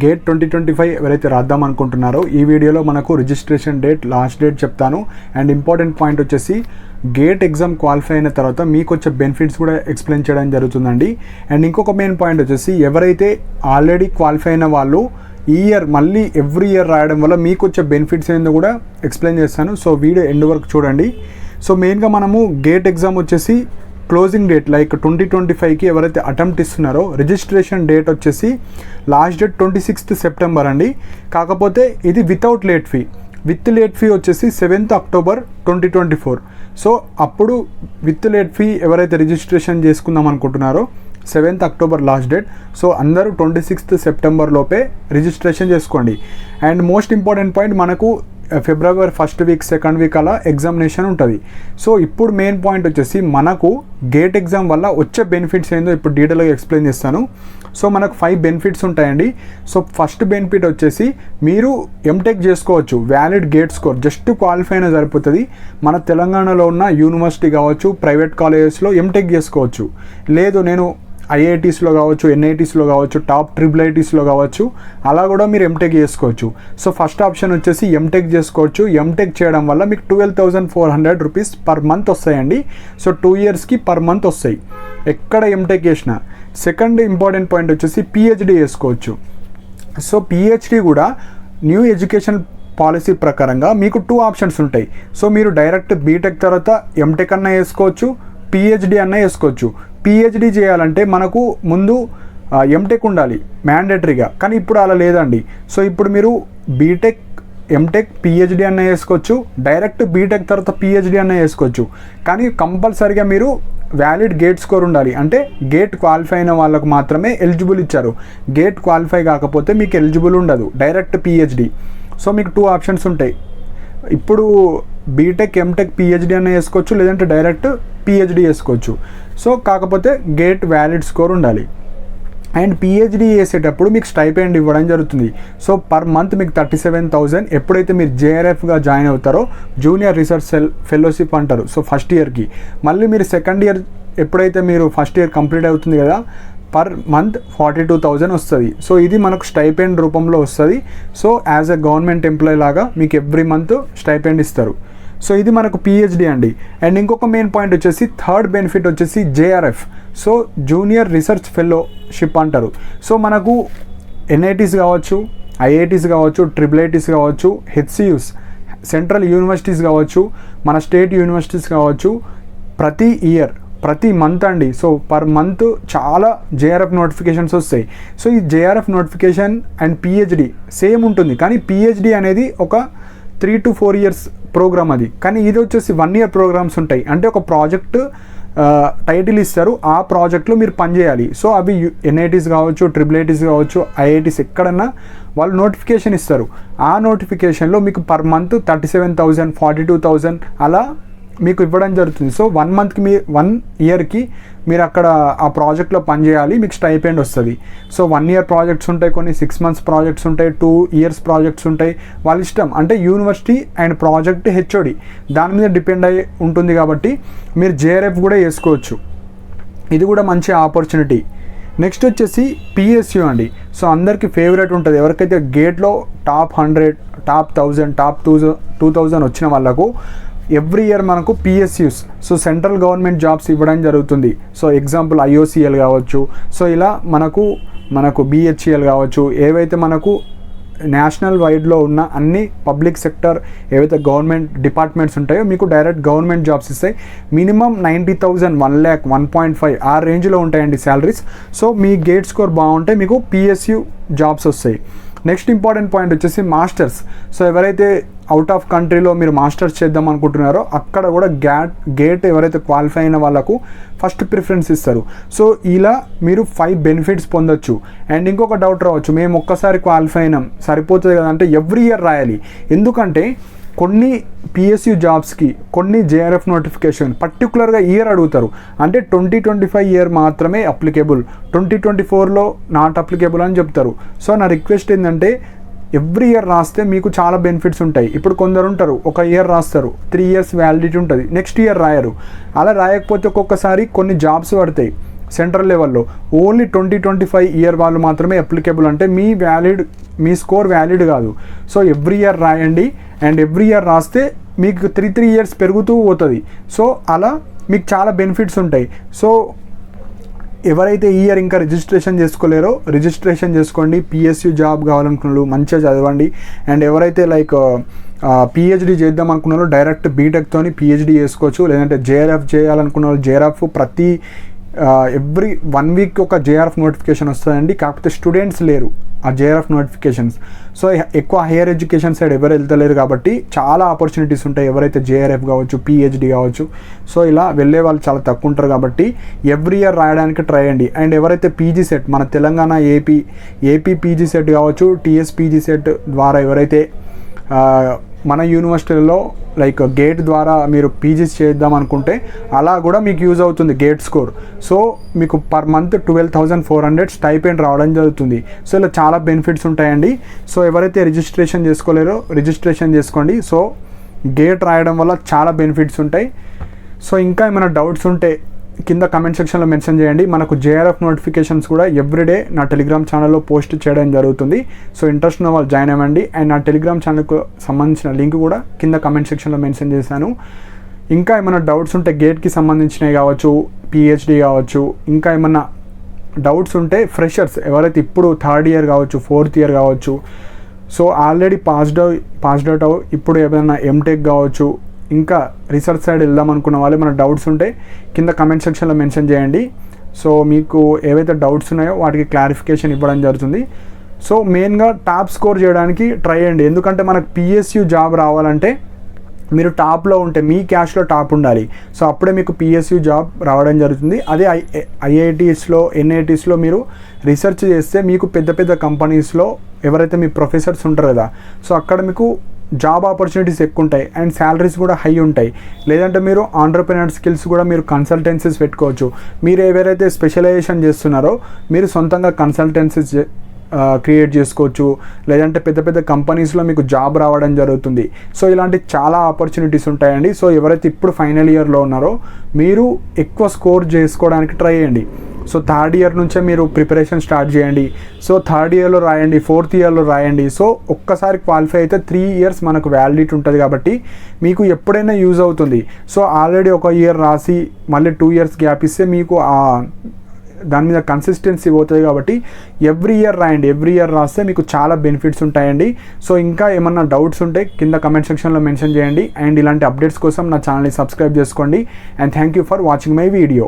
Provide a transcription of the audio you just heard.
Gate 2025 ఎవరైతే రాద్దాం అనుకుంటున్నారో ఈ వీడియోలో మనకు రిజిస్ట్రేషన్ డేట్, లాస్ట్ డేట్ చెప్తాను. అండ్ ఇంపార్టెంట్ పాయింట్ వచ్చేసి గేట్ ఎగ్జామ్ క్వాలిఫై అయిన తర్వాత మీకు వచ్చే బెనిఫిట్స్ కూడా ఎక్స్ప్లెయిన్ చేయడం జరుగుతుందండి. అండ్ ఇంకొక మెయిన్ పాయింట్ వచ్చేసి ఎవరైతే ఆల్రెడీ క్వాలిఫై అయిన వాళ్ళు ఈ ఇయర్ మళ్ళీ ఎవ్రీ ఇయర్ రాయడం వల్ల మీకు వచ్చే బెనిఫిట్స్ ఏందో కూడా ఎక్స్ప్లెయిన్ చేస్తాను. సో వీడియో ఎండ్ వరకు చూడండి. సో మెయిన్గా మనము గేట్ ఎగ్జామ్ వచ్చేసి క్లోజింగ్ డేట్ లైక్ 2025కి ఎవరైతే అటెంప్ట్ ఇస్తున్నారో రిజిస్ట్రేషన్ డేట్ వచ్చేసి లాస్ట్ డేట్ 26th సెప్టెంబర్ అండి. కాకపోతే ఇది without late fee. With late fee వచ్చేసి 7th అక్టోబర్ 2024. సో అప్పుడు విత్ లేట్ ఫీ ఎవరైతే రిజిస్ట్రేషన్ చేసుకుందాం అనుకుంటున్నారో 7th October last date. So అందరూ 26th సెప్టెంబర్ లోపే రిజిస్ట్రేషన్ చేసుకోండి. అండ్ మోస్ట్ ఇంపార్టెంట్ పాయింట్, మనకు ఫిబ్రవరి 1st వీక్ 2nd వీక్ అలా ఎగ్జామినేషన్ ఉంటుంది. సో ఇప్పుడు మెయిన్ పాయింట్ వచ్చేసి మనకు గేట్ ఎగ్జామ్ వల్ల వచ్చే బెనిఫిట్స్ ఏందో ఇప్పుడు డీటెయిల్గా ఎక్స్ప్లెయిన్ చేస్తాను. సో మనకు 5 బెనిఫిట్స్ ఉంటాయండి. సో ఫస్ట్ బెనిఫిట్ వచ్చేసి మీరు ఎంటెక్ చేసుకోవచ్చు. Valid gate score just qualify అయినా సరిపోతుంది. మన తెలంగాణలో ఉన్న యూనివర్సిటీ కావచ్చు, ప్రైవేట్ కాలేజెస్లో ఎంటెక్ చేసుకోవచ్చు. లేదు నేను ఐఐటీస్లో కావచ్చు, ఎన్ఐటీస్లో కావచ్చు, టాప్ IIITస్లో కావచ్చు, అలా కూడా మీరు ఎంటెక్ చేసుకోవచ్చు. సో ఫస్ట్ ఆప్షన్ వచ్చేసి ఎంటెక్ చేసుకోవచ్చు. ఎంటెక్ చేయడం వల్ల మీకు 12,400 రూపీస్ పర్ మంత్ వస్తాయండి. సో 2 ఇయర్స్కి పర్ మంత్ వస్తాయి ఎక్కడ ఎంటెక్ చేసినా. సెకండ్ ఇంపార్టెంట్ పాయింట్ వచ్చేసి పిహెచ్డి చేసుకోవచ్చు. సో పిహెచ్డి కూడా న్యూ ఎడ్యుకేషన్ పాలసీ ప్రకారంగా మీకు 2 ఆప్షన్స్ ఉంటాయి. సో మీరు డైరెక్ట్ బీటెక్ తర్వాత ఎంటెక్ అన్నా వేసుకోవచ్చు, పిహెచ్డి అన్నా వేసుకోవచ్చు. పిహెచ్డి చేయాలంటే మనకు ముందు ఎంటెక్ ఉండాలి మ్యాండేటరీగా, కానీ ఇప్పుడు అలా లేదండి. సో ఇప్పుడు మీరు బీటెక్, ఎంటెక్, పిహెచ్డి అన్న వేసుకోవచ్చు. డైరెక్ట్ బీటెక్ తర్వాత పిహెచ్డి అన్న వేసుకోవచ్చు. కానీ కంపల్సరీగా మీరు వ్యాలిడ్ గేట్ స్కోర్ ఉండాలి. అంటే గేట్ క్వాలిఫై అయిన వాళ్ళకు మాత్రమే ఎలిజిబుల్ ఇచ్చారు. గేట్ క్వాలిఫై కాకపోతే మీకు ఎలిజిబుల్ ఉండదు డైరెక్ట్ పిహెచ్డి. సో మీకు 2 ఆప్షన్స్ ఉంటాయి. ఇప్పుడు బీటెక్, ఎంటెక్, పిహెచ్డి అన్న వేసుకోవచ్చు, లేదంటే డైరెక్ట్ పిహెచ్డి వేసుకోవచ్చు. సో కాకపోతే గేట్ వ్యాలిడ్ స్కోర్ ఉండాలి. అండ్ పిహెచ్డి చేసేటప్పుడు మీకు స్టైపెండ్ ఇవ్వడం జరుగుతుంది. సో పర్ మంత్ మీకు 37,000 ఎప్పుడైతే మీరు జేఆర్ఎఫ్గా జాయిన్ అవుతారో, జూనియర్ రీసెర్చ్ ఫెలోషిప్ అంటారు. సో ఫస్ట్ ఇయర్కి మళ్ళీ మీరు సెకండ్ ఇయర్ ఎప్పుడైతే మీరు ఫస్ట్ ఇయర్ కంప్లీట్ అవుతుంది కదా, పర్ మంత్ 42,000 వస్తుంది. సో ఇది మనకు స్టైపెండ్ రూపంలో వస్తుంది. So as a government employee లాగా మీకు ఎవ్రీ మంత్ స్టైపెండ్ ఇస్తారు. సో ఇది మనకు పిహెచ్డి అండి. అండ్ ఇంకొక మెయిన్ పాయింట్ వచ్చేసి థర్డ్ బెనిఫిట్ వచ్చేసి JRF. So junior research fellowship అంటారు. సో మనకు ఎన్ఐటీస్ కావచ్చు, ఐఐటీస్ కావచ్చు, IIITస్ కావచ్చు, హెచ్సియూస్, సెంట్రల్ యూనివర్సిటీస్ కావచ్చు, మన స్టేట్ యూనివర్సిటీస్ కావచ్చు, ప్రతి మంత్ అండి. సో పర్ మంత్ చాలా జేఆర్ఎఫ్ నోటిఫికేషన్స్ వస్తాయి. సో ఈ JRF notification and PhD same ఉంటుంది, కానీ పిహెచ్డి అనేది ఒక 3 to 4 ఇయర్స్ ప్రోగ్రామ్ అది. కానీ ఇది వచ్చేసి 1 year ప్రోగ్రామ్స్ ఉంటాయి. అంటే ఒక ప్రాజెక్ట్ టైటిల్ ఇస్తారు, ఆ ప్రాజెక్ట్లో మీరు పనిచేయాలి. సో అవి ఎన్ఐటీస్ కావచ్చు, IIITస్ కావచ్చు, ఐఐటీస్ ఎక్కడన్నా వాళ్ళు నోటిఫికేషన్ ఇస్తారు. ఆ నోటిఫికేషన్లో మీకు పర్ మంత్ 37,000, 42,000 అలా మీకు ఇవ్వడం జరుగుతుంది. సో 1 ఇయర్కి మీరు అక్కడ ఆ ప్రాజెక్ట్లో పనిచేయాలి, మీకు స్టైపెండ్ వస్తుంది. సో 1 year ప్రాజెక్ట్స్ ఉంటాయి, కొన్ని 6 months ప్రాజెక్ట్స్ ఉంటాయి, 2 years ప్రాజెక్ట్స్ ఉంటాయి. వాళ్ళ ఇష్టం. అంటే యూనివర్సిటీ అండ్ ప్రాజెక్ట్ హెచ్ఓడి దాని మీద డిపెండ్ అయి ఉంటుంది. కాబట్టి మీరు జేఆర్ఎఫ్ కూడా వేసుకోవచ్చు. ఇది కూడా మంచి ఆపర్చునిటీ. నెక్స్ట్ వచ్చేసి పిఎస్యూ అండి. సో అందరికీ ఫేవరెట్ ఉంటుంది. ఎవరికైతే గేట్లో టాప్ 100, టాప్ 1000, టాప్ 2000 వచ్చిన వాళ్ళకు ఎవ్రీ ఇయర్ మనకు PSUs, so central government jobs ఇవ్వడం జరుగుతుంది. సో ఎగ్జాంపుల్ ఐఓసిఎల్ కావచ్చు, సో ఇలా మనకు బిహెచ్ఈఎల్ కావచ్చు, ఏవైతే మనకు నేషనల్ వైడ్లో ఉన్న అన్ని పబ్లిక్ సెక్టర్ ఏవైతే గవర్నమెంట్ డిపార్ట్మెంట్స్ ఉంటాయో మీకు డైరెక్ట్ గవర్నమెంట్ జాబ్స్ ఇస్తాయి. మినిమం 90,000, 1 lakh, 1.5 ఆ రేంజ్లో ఉంటాయండి శాలరీస్. సో మీ గేట్ స్కోర్ బాగుంటే మీకు పిఎస్యూ జాబ్స్ వస్తాయి. నెక్స్ట్ ఇంపార్టెంట్ పాయింట్ వచ్చేసి మాస్టర్స్. సో ఎవరైతే అవుట్ ఆఫ్ కంట్రీలో మీరు మాస్టర్స్ చేద్దాం అనుకుంటున్నారో అక్కడ కూడా గేట్ ఎవరైతే క్వాలిఫై అయిన వాళ్ళకు ఫస్ట్ ప్రిఫరెన్స్ ఇస్తారు. సో ఇలా మీరు 5 బెనిఫిట్స్ పొందొచ్చు. అండ్ ఇంకొక డౌట్ రావచ్చు, మేము ఒక్కసారి క్వాలిఫై అయినాం సరిపోతుంది కదా అంటే ఎవ్రీ ఇయర్ రాయాలి. ఎందుకంటే కొన్ని పిఎస్యూ జాబ్స్కి కొన్ని జేఆర్ఎఫ్ నోటిఫికేషన్ పర్టికులర్గా ఇయర్ అడుగుతారు. అంటే 2025 ఇయర్ మాత్రమే అప్లికేబుల్, 2024లో నాట్ అప్లికేబుల్ అని చెప్తారు. సో నా రిక్వెస్ట్ ఏంటంటే ఎవ్రీ ఇయర్ రాస్తే మీకు చాలా బెనిఫిట్స్ ఉంటాయి. ఇప్పుడు కొందరు ఉంటారు, ఒక ఇయర్ రాస్తారు, 3 years వ్యాలిడిటీ ఉంటుంది, నెక్స్ట్ ఇయర్ రాయరు. అలా రాయకపోతే ఒక్కొక్కసారి కొన్ని జాబ్స్ పడతాయి. సెంట్రల్ లెవెల్లో ఓన్లీ 2025 ఇయర్ వాళ్ళు మాత్రమే అప్లికేబుల్. అంటే మీ స్కోర్ వ్యాలిడ్ కాదు. సో ఎవ్రీ ఇయర్ రాయండి, అండ్ ఎవ్రీ ఇయర్ రాస్తే మీకు 3 ఇయర్స్ పెరుగుతూ పోతుంది. సో అలా మీకు చాలా బెనిఫిట్స్ ఉంటాయి. సో ఎవరైతే ఈ ఇయర్ ఇంకా రిజిస్ట్రేషన్ చేసుకోలేరో రిజిస్ట్రేషన్ చేసుకోండి. పిఎస్యూ జాబ్ కావాలనుకున్నారు మంచిగా చదవండి. అండ్ ఎవరైతే లైక్ పిహెచ్డి చేద్దాం అనుకున్నారో డైరెక్ట్ బీటెక్తోని పిహెచ్డి చేసుకోవచ్చు. లేదంటే జేఆర్ఎఫ్ చేయాలనుకున్న జేఆర్ఎఫ్ ప్రతి ఎవ్రీ 1 వీక్ ఒక జేఆర్ఎఫ్ నోటిఫికేషన్ వస్తుందండి. కాకపోతే స్టూడెంట్స్ లేరు ఆ జేఆర్ఎఫ్ నోటిఫికేషన్స్. సో ఎక్కువ హైయర్ ఎడ్యుకేషన్ సైడ్ ఎవరు వెళ్తలేరు కాబట్టి చాలా ఆపర్చునిటీస్ ఉంటాయి. ఎవరైతే జేఆర్ఎఫ్ కావచ్చు, పిహెచ్డి కావచ్చు, సో ఇలా వెళ్ళే వాళ్ళు చాలా తక్కువ ఉంటారు కాబట్టి ఎవ్రీ ఇయర్ రాయడానికి ట్రై చేయండి. అండ్ ఎవరైతే పీజీ సెట్ మన తెలంగాణ ఏపీ పీజీ సెట్ కావచ్చు, టీఎస్ పీజీ సెట్ ద్వారా ఎవరైతే మన యూనివర్సిటీలో లైక్ గేట్ ద్వారా మీరు పీజీస్ చేద్దాం అనుకుంటే అలా కూడా మీకు యూజ్ అవుతుంది గేట్ స్కోర్. సో మీకు పర్ మంత్ 12,400 స్టైపెండ్ రావడం జరుగుతుంది. సో ఇలా చాలా బెనిఫిట్స్ ఉంటాయండి. సో ఎవరైతే రిజిస్ట్రేషన్ చేసుకోలేరో రిజిస్ట్రేషన్ చేసుకోండి. సో గేట్ రాయడం వల్ల చాలా బెనిఫిట్స్ ఉంటాయి. సో ఇంకా ఏమైనా డౌట్స్ ఉంటే కింద కమెంట్ సెక్షన్లో మెన్షన్ చేయండి. మనకు జేఆర్ఎఫ్ నోటిఫికేషన్స్ కూడా ఎవ్రీడే నా టెలిగ్రామ్ ఛానల్లో పోస్ట్ చేయడం జరుగుతుంది. సో ఇంట్రెస్ట్ ఉన్న వాళ్ళు జాయిన్ అవ్వండి. అండ్ నా టెలిగ్రామ్ ఛానల్కు సంబంధించిన లింక్ కూడా కింద కమెంట్ సెక్షన్లో మెన్షన్ చేశాను. ఇంకా ఏమైనా డౌట్స్ ఉంటే గేట్కి సంబంధించినవి కావచ్చు, పిహెచ్డి కావచ్చు, ఇంకా ఏమన్నా డౌట్స్ ఉంటే ఫ్రెషర్స్ ఎవరైతే ఇప్పుడు 3rd ఇయర్ కావచ్చు, 4th ఇయర్ కావచ్చు, సో ఆల్రెడీ పాస్డ్ అవుట్ ఇప్పుడు ఏమైనా ఎంటెక్ కావచ్చు, ఇంకా రీసెర్చ్ సైడ్ వెళ్దాం అనుకున్న వాళ్ళు మన డౌట్స్ ఉంటే కింద కమెంట్ సెక్షన్లో మెన్షన్ చేయండి. సో మీకు ఏవైతే డౌట్స్ ఉన్నాయో వాటికి క్లారిఫికేషన్ ఇవ్వడం జరుగుతుంది. సో మెయిన్గా టాప్ స్కోర్ చేయడానికి ట్రై చేయండి. ఎందుకంటే మనకు పిఎస్యూ జాబ్ రావాలంటే మీరు టాప్లో ఉంటే మీ క్యాష్లో టాప్ ఉండాలి. సో అప్పుడే మీకు పిఎస్యూ జాబ్ రావడం జరుగుతుంది. అదే ఐఐటీస్లో ఎన్ఐటీస్లో మీరు రీసెర్చ్ చేస్తే మీకు పెద్ద పెద్ద కంపెనీస్లో ఎవరైతే మీ ప్రొఫెసర్స్ ఉంటారు కదా, సో అక్కడ మీకు జాబ్ ఆపర్చునిటీస్ ఎక్కువ ఉంటాయి అండ్ శాలరీస్ కూడా హై ఉంటాయి. లేదంటే మీరు ఆంటర్ప్రెన్యూర్ స్కిల్స్ కూడా మీరు కన్సల్టెన్సీస్ పెట్టుకోవచ్చు. మీరు ఎవరైతే స్పెషలైజేషన్ చేస్తున్నారో మీరు సొంతంగా కన్సల్టెన్సీస్ క్రియేట్ చేసుకోవచ్చు. లేదంటే పెద్ద పెద్ద కంపెనీస్లో మీకు జాబ్ రావడం జరుగుతుంది. సో ఇలాంటి చాలా ఆపర్చునిటీస్ ఉంటాయండి. సో ఎవరైతే ఇప్పుడు ఫైనల్ ఇయర్లో ఉన్నారో మీరు ఎక్కువ స్కోర్ చేసుకోవడానికి ట్రై చేయండి. సో 3rd ఇయర్ నుంచే మీరు ప్రిపరేషన్ స్టార్ట్ చేయండి. సో 3rd ఇయర్లో రాయండి, 4th ఇయర్లో రాయండి. సో ఒక్కసారి క్వాలిఫై అయితే 3 ఇయర్స్ మనకు వ్యాలిడిటీ ఉంటుంది కాబట్టి మీకు ఎప్పుడైనా యూజ్ అవుతుంది. సో ఆల్రెడీ ఒక ఇయర్ రాసి మళ్ళీ 2 ఇయర్స్ గ్యాప్ ఇస్తే మీకు దాని మీద కన్సిస్టెన్సీ పోతుంది కాబట్టి ఎవ్రీ ఇయర్ రాయండి. ఎవ్రీ ఇయర్ రాస్తే మీకు చాలా బెనిఫిట్స్ ఉంటాయండి. సో ఇంకా ఏమన్నా డౌట్స్ ఉంటే కింద కమెంట్ సెక్షన్లో మెన్షన్ చేయండి. అండ్ ఇలాంటి అప్డేట్స్ కోసం నా ఛానల్ని సబ్స్క్రైబ్ చేసుకోండి. And thank you for watching my video.